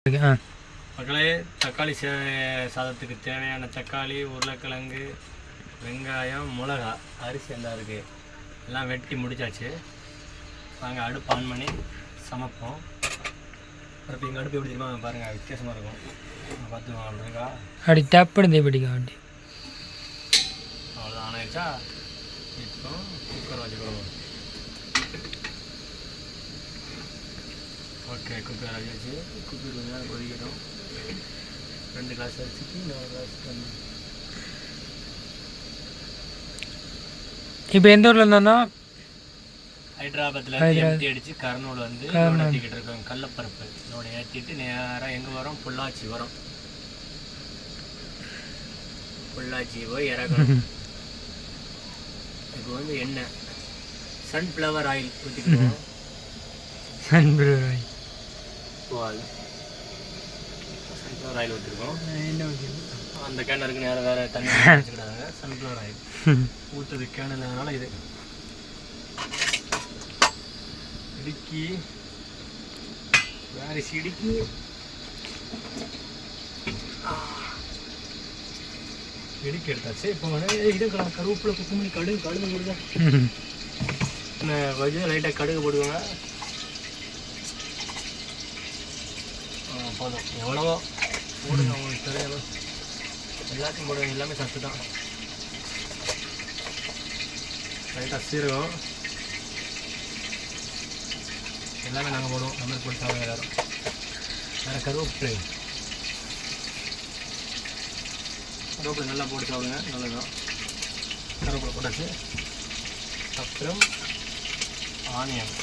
மக்களே, தக்காளி சாதத்துக்கு தேவையான தக்காளி, உருளைக்கிழங்கு, வெங்காயம், மிளகா, அரிசி எல்லாம் இருக்குது. எல்லாம் வெட்டி முடிச்சாச்சு. நாங்கள் அடுப்பு ஆன் பண்ணி சமைப்போம். அடுப்பு எங்கள் அடுப்பு எப்படி தெரியுமா பாருங்கள், வித்தியாசமாக இருக்கும். பார்த்துக்கோங்க. அப்படி டப்புன்னு பிடிக்க வேண்டி அவ்வளோதான். ஆனாச்சா இப்போ குக்கர் வச்சுக்கிறோம். ஓகே, குக்கர் வச்சாச்சு. குக்கர் கொஞ்சம் நேரம் கொதிக்கட்டும். 2 கிளாஸ் அரிசிக்கு 4 கிளாஸ் தண்ணி. இப்போ எந்த ஊரில் இருந்தோன்னா ஹைதராபாத்தில் ஏற்றி அடித்து கர்னூல் வந்து ஏற்றிக்கிட்டு இருக்கோம். கடலப்பருப்பு இதோட ஏற்றிட்டு நேராக எங்கே வரோம், பொள்ளாச்சி வரோம். பொள்ளாச்சி போய் இறக்கணும். இப்போ வந்து எண்ணெய் சன்ஃப்ளவர் ஆயில் ஊற்றிக்கணும். சன்ஃப்ளவர் ஆயில் சன்ஃப்ளவர் ஆயில் ஊற்றிருக்கோம். அந்த கேன் இருக்கு, நேரம் வேறு தண்ணி வச்சுக்கிட்டாங்க. சன்ஃப்ளவர் ஆயில் ஊற்றுறது கேன் இல்லைனால இது இடுக்கி வேறு இடுக்கி இடுக்கி எடுத்தாச்சு. இப்போ வந்து இது கருவேப்பிலை, கொத்தமல்லி, கடுகு போடுங்க. கொஞ்சம் லைட்டாக கடுகு போடுவாங்க. போதும், எவ்வளவோ போடுங்க, உங்களுக்கு தெரியாது. எல்லாத்தையும் போடுவாங்க, எல்லாமே சத்து தான். லைட்டாக சீரகம் எல்லாமே நாங்கள் போடுவோம். நம்ம போட்டு சாப்பிடுவோம் எல்லோரும். வேறு கருவேப்பிலை நல்லா போட்டு சாப்பிடுங்க, நல்லதுதான். கருவேப்பிலை போட்டாச்சு. அப்புறம் ஆனியன்,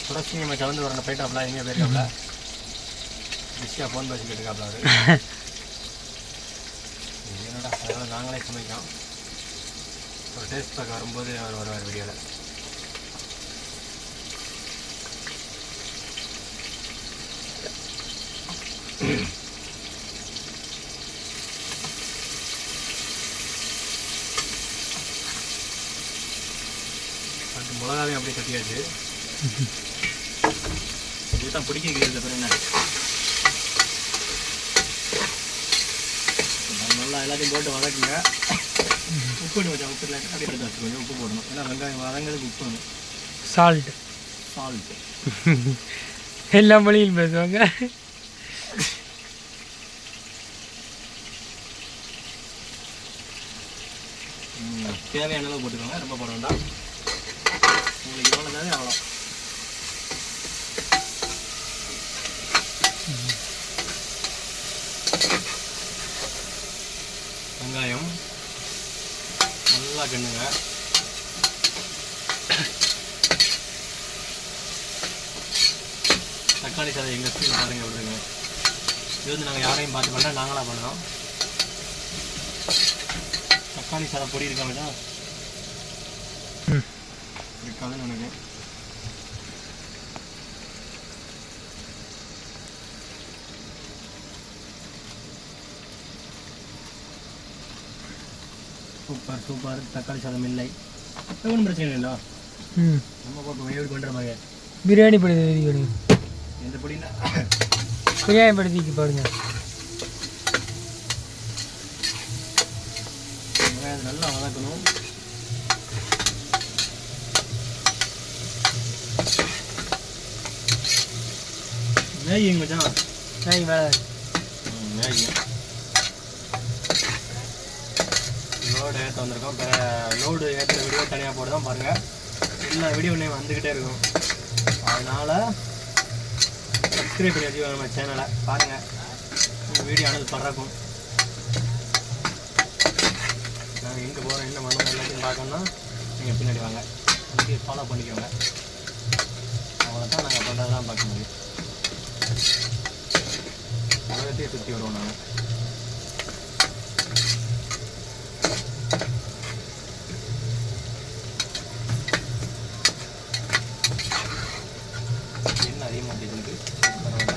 சுரட்சி நம்ம கலந்து வரணும். போயிட்டாப்ல, எங்கே போயிருக்காப்ல, பிஸியாக ஃபோன் பேசி கேட்டுக்காப்ல அவரு. என்னடா, அதனால் நாங்களே சமைக்கோம். ஒரு டேஸ்ட் பார்க்க வரும்போது அவர் வருவார் வீடியோவில். அது மிளகாவே அப்படியே கட்டியாச்சு. இதுதான் பிடிக்க வைக்கிறது. அப்புறம் என்ன, நல்லா எல்லாத்தையும் போட்டு வதக்குங்க. உப்பு வச்சா உப்பு இல்லை, அப்படியே எடுத்து வச்சு கொஞ்சம் உப்பு போடணும். ஏன்னா வெங்காயம் வதங்கிறதுக்கு உப்பு வேணும். சால்ட்டு எல்லா மொழியும் பேசுவாங்க. தேவையான அளவு போட்டுக்கோங்க, ரொம்ப போட வேண்டாம். உங்களுக்கு எவ்வளோ தேவை அவ்வளோ. வெங்காயம் நல்லா கிண்டுங்க. தக்காளி சாதம் எங்கள் ஸ்கூல் பாருங்க விடுங்க. இது வந்து நாங்கள் யாரையும் பார்த்து பண்ணால் நாங்களாக பண்ணோம். தக்காளி சாதம் பொடி இருக்காங்கடா, இருக்காதுன்னு நினைக்கிறேன். Super super. தக்காளி சாதம் இல்லை, ஒன்றும் பிரச்சனை இல்லைல்ல. நம்ம போட்டு எப்படி பண்ணுற மாதிரி பிரியாணி பொடி கொடுங்க. எந்த பொடினா பிரியாணி பொடி தூக்கி பாருங்க. நல்லா வதக்கணும். மேகி மச்சான், மேகி மேலே மேகி லோடு ஏற்ற வந்திருக்கோம். இப்போ லோடு ஏற்ற வீடியோ தனியாக போட்டு தான் பாருங்கள். எல்லா வீடியோ நேம் வந்துக்கிட்டே இருக்கும். அதனால் சப்ஸ்கிரைப் பண்ணி வச்சுக்கோங்க நம்ம சேனலை. பாருங்கள், உங்கள் வீடியோ ஆனது பறக்கும். நாங்கள் எங்கே போகிறோம், என்ன பண்ணோம் எல்லாத்தையும் பார்க்கணுன்னா நீங்கள் பின்னாடி வாங்க, அதுக்கு ஃபாலோ பண்ணிக்கோங்க. அவ்வளோ தான் நாங்கள் பண்ணுறதெல்லாம் பார்க்க முடியும். உலகத்தையே சுற்றி வருவோம் நாங்கள். என்ன அதிகமாக அப்படி இருக்கு, பரவாயில்ல.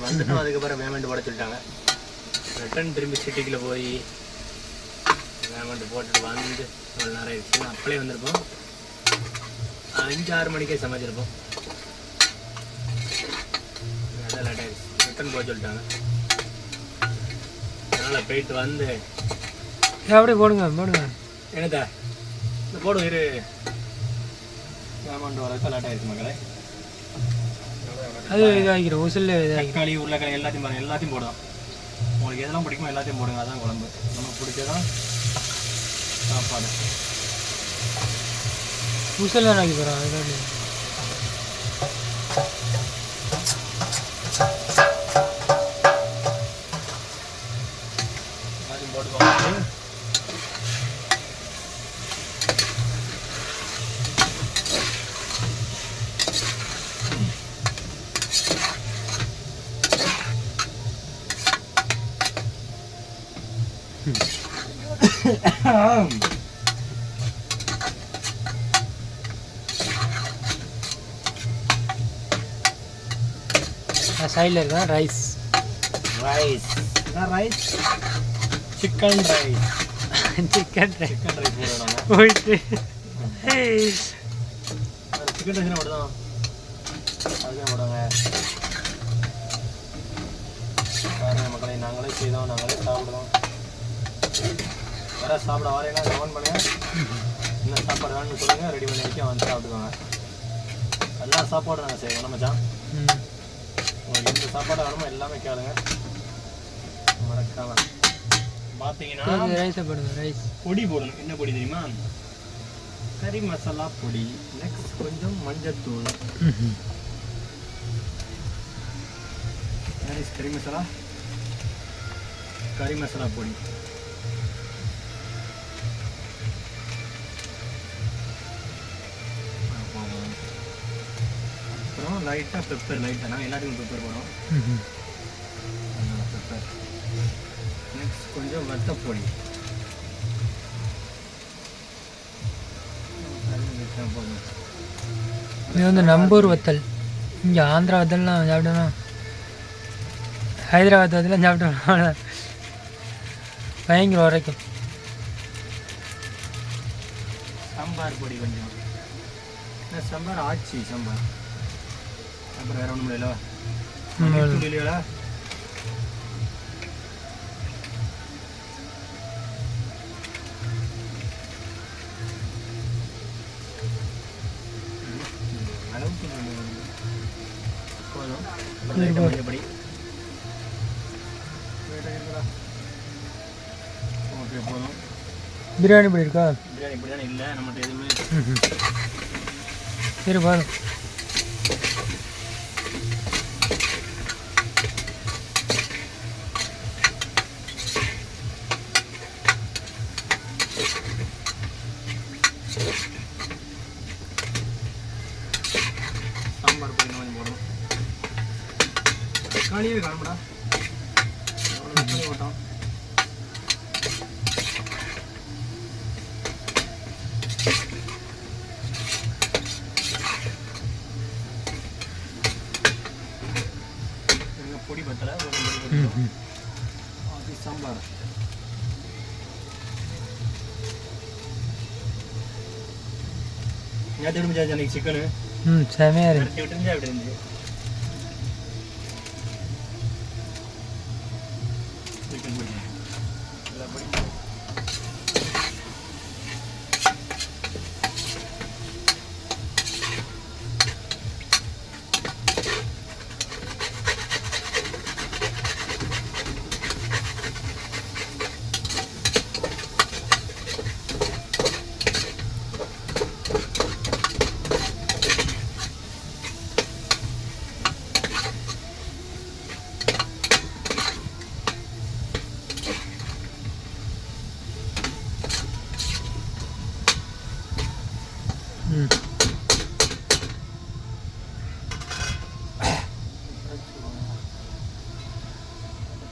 வந்துட்டோம். அதுக்கப்புறம் பேமெண்ட் போட சொல்லிட்டாங்க. ரிட்டன் திரும்பி சிட்டிக்குள்ளே போய் பேமெண்ட் போட்டுட்டு வந்து இவ்வளோ நேரம் ஆயிடுச்சு. அப்படியே வந்திருப்போம் 5-6 மணிக்கே சமைச்சிருப்போம். அதான் லேட் ஆயிடுச்சு. ரிட்டன் போக சொல்லிட்டாங்க. அதனால் போயிட்டு வந்து அப்படியே போடுங்க போடுங்க. என்னதா இந்த போடும் இரு. பேமெண்ட் வரதுக்கு லேட் ஆயிடுச்சு மக்களே. அது இதாகிடும் உசில் தக்காளி உருளைக்கிழங்கு எல்லாத்தையும் பாருங்கள், எல்லாத்தையும் போடுவோம். உங்களுக்கு எதெல்லாம் பிடிக்குமோ எல்லாத்தையும் போடுங்க. அதான் குழம்பு. நமக்கு பிடிச்சதான் சாப்பாடு. உசில் தான் ஆக்கி போகிறோம். அதுதான் எல்லாத்தையும் போட்டுக்கோங்க. சைடில் இருக்கா rice rice chicken rice chicken rice போடுறாங்க. போயிட்டு சிக்கன் ரைஸ் போடுதான் அதுதான் போடுவாங்க. பாருங்க மக்களை, நாங்களே செய்தோம், நாங்களே சாப்பிடுவோம். யாராவது சாப்பிட வரேன்னா கமெண்ட் பண்ணுங்க. என்ன சாப்பாடு வேணும்னு சொல்லுங்கள், ரெடி பண்ணி வைக்க வந்து சாப்பிடுவாங்க. எல்லா சாப்பாடும் நாங்கள் செய்வோம். நம்ம மச்சான் உங்களுக்கு எந்த சாப்பாடு வேணுமோ எல்லாமே கேளுங்க, மறக்காம. பார்த்தீங்கன்னா ரைஸை போடுங்க. ரைஸ் பொடி போடணும். என்ன பொடி தெரியுமா? கறி மசாலா பொடி. நெக்ஸ்ட் கொஞ்சம் மஞ்சத்தூள். கறி மசாலா பொடி. அப்புறம் லைட்டாக பெப்பர். லைட்டாக நாங்கள் எல்லாத்துக்கும் பெப்பர் போடுவோம். பெப்பர். நெக்ஸ்ட் கொஞ்சம் வத்தப்பொடி. இது வந்து நம்பூர் வத்தல். இங்கே ஆந்திரா வத்தல்லாம் சாப்பிடணும், ஹைதராபாத் வத்தலாம் சாப்பிட்டோம். பயங்கர உரைக்கும். சாம்பார் பொடி கொஞ்சம். சாம்பார் ஆச்சி சாம்பார். அப்புறம் வேறு ஒன்றும் இல்லையா? இல்லையா? அளவுக்கு போதும். மஞ்சப்பொடி. ஓகே போதும். பிரியாணி பொடி இருக்கா? பிரியாணி இல்லை நம்மகிட்ட எதுவுமே. சரி பாருங்க. சாம்பார் பொடி கொஞ்சம் போடணும். தக்காளியே காணும்டா. தக்காளி போட்டோம். பொடி பத்தலை, அது சாம்பார். நேற்று விடுமிச்சா அன்னைக்கு சிக்கனு செமையாக இருக்கு. விரட்டி விட்டுருந்தா அப்படி இருந்துச்சு. சிக்கன் பொடி எல்லா பொடி.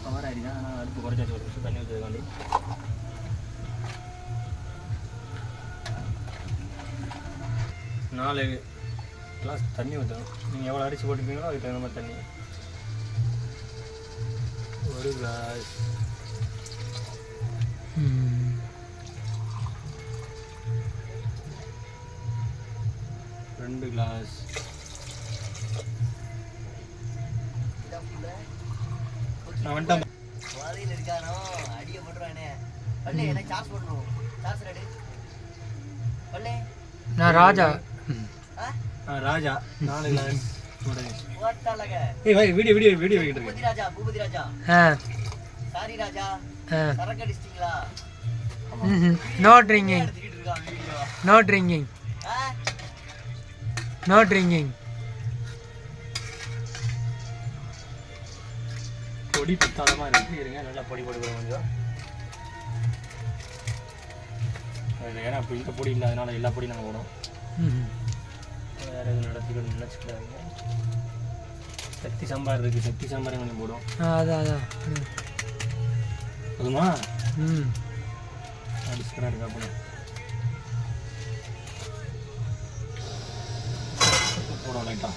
பவர் ஆகிடுதான். ஆனால் அடுப்பு குறைச்சாச்சு. ஒரு நிமிஷம் தண்ணி ஊற்றுறதுக்காண்டி. நாலு கிளாஸ் தண்ணி ஊற்றணும். நீங்கள் எவ்வளோ அரிசி போட்டுப்பீங்களோ அதுக்கு தகுந்த மாதிரி தண்ணி. ஒரு கிளாஸ் பாஸ். நான் வந்துட்டேன். வாழையில் இருக்கானோ அடியை போட்டுருவானே. பள்ளி எனக்கு சார்ஜ் போட்டுருவோம். சார்ஜ் ரெடி பள்ளி. நான் ராஜா. ராஜா 4 கிளாஸ் ஓட்டாலக. ஏய் வீடியோ வீடியோ வைக்கிட்டு பூபதி ராஜா பூபதி ராஜா. சாரி ராஜா. சரக்கு அடிச்சிட்டீங்களா? No drinking. எடுத்துக்கிட்டு இருக்கான் video. No drinking. No drinking. பொடி பித்தாளமா இருக்கு. இருங்க நல்லா பொடி போடுவோம் கொஞ்சம். ஏன்னா இப்போ இந்த பொடி இல்லாதனால எல்லா பொடியும் நாங்கள் போடும். வேறு எதுவும் நடத்திக்கணும் நினச்சிக்கிறாங்க. சக்தி சாம்பார் இருக்குது. சக்தி சாம்பார் கொஞ்சம் போடும். அதான் போதுமா? ம் அடிச்சுக்கிறா இருக்கா போடும். போடும் லைட்டா.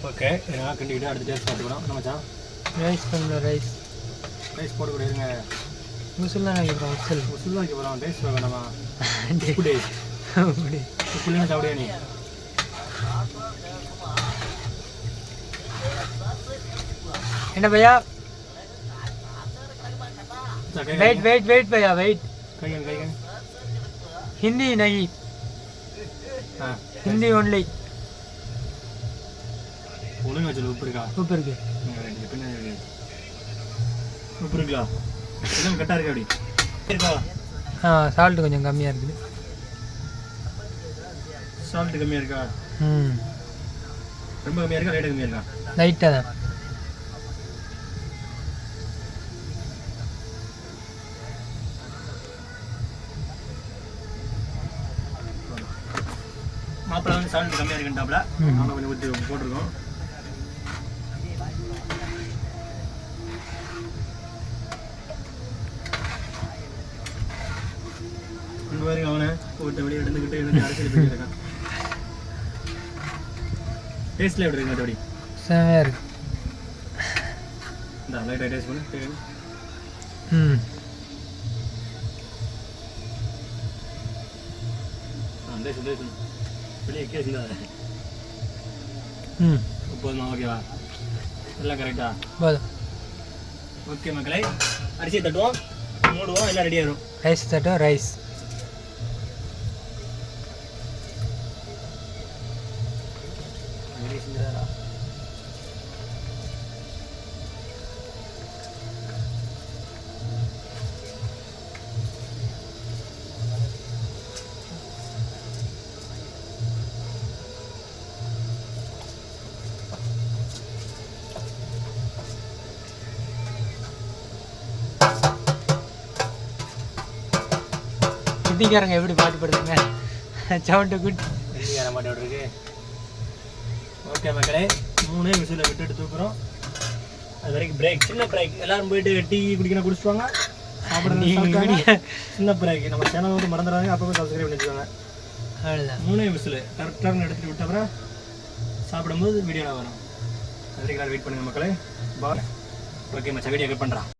ஓகே நான் கண்டிக்கிட்டு அடுத்த டேஸ்ட் பார்த்துக்கலாம். நம்மச்சான் ரைஸ் பண்ணல ரைஸ் போடக்கூடாது. இருங்க முசுல் தான் வைக்கிறோம். முசுல் முசுல் வைக்க போகிறோம். டேஸ்ட் வேணாமா? உப்பு டேஸ்ட் அப்படி உப்புலாம் சாப்பிடியா நீ? என்ன பையா? वेट भैया वेट. हिंदी नहीं, हिंदी ओनली. ஒழுங்கா சொல்லு. உப்பு இருக்கா? உப்பு இருக்கு. உப்பு இருக்கா? எல்லாம் கரெக்டாக இருக்கா? அப்படி இருக்கா? சால்ட் கொஞ்சம் கம்மியாக இருக்குது. சால்ட் கம்மியாக இருக்கா? ரொம்ப கம்மியாக இருக்கா? லைட்டாக கம்மியாக இருக்கா? லைட்டாக தான். மாப்பிள்ளை வந்து சால்ட் கம்மியாக இருக்குன்ட்டாப்ல. நாங்கள் கொஞ்சம் ஊற்றி போட்டிருக்கோம். கொண்டு பாருங்க அவனை போட்ட வழி எடுத்துக்கிட்டு எனக்கு அரசியல் போயிருக்கான். டேஸ்ட்ல எப்படி இருக்கு? மற்றபடி செமையாக இருக்கு. இந்த லைட்டாக டேஸ்ட் பண்ணி டேஸ்ட் வெளியே கேஸ் இல்லாத. போதுமா? ஓகேவா? எல்லாம் கரெக்டா? போதும். ஓகே மக்களே, அரிசியை தட்டுவோம், மூடுவோம், எல்லாம் ரெடி ஆயிடும். ரைஸ் தட்டும். ரைஸ் ஹிந்திக்காரங்க எப்படி பாட்டு பாடுறாங்க? Sound good. ஹிந்திக்கார பாட்டு இருக்கு. ஓகே மக்களே, 3 விசில் விட்டுட்டு தூக்குறோம். அது வரைக்கும் பிரேக், சின்ன பிரேக். எல்லாரும் போயிட்டு டீ குடிக்கணும், குடிச்சுவாங்க. சாப்பிடுறது சின்ன பிரேக். நம்ம சேனல் வந்து மறந்துடாங்க. அப்போ சப்ஸ்கிரைப் பண்ணி வச்சுக்கோங்க. அவ்வளோதான். 3 விசில் கரெக்டாக எடுத்துகிட்டு விட்ட அப்புறம் சாப்பிடும்போது வீடியோவில் வரும். அது வரைக்கும் வெயிட் பண்ணுங்கள் மக்களே. பாய். ஓகே மச்சா, வீடியோ கட் பண்ணுறான்.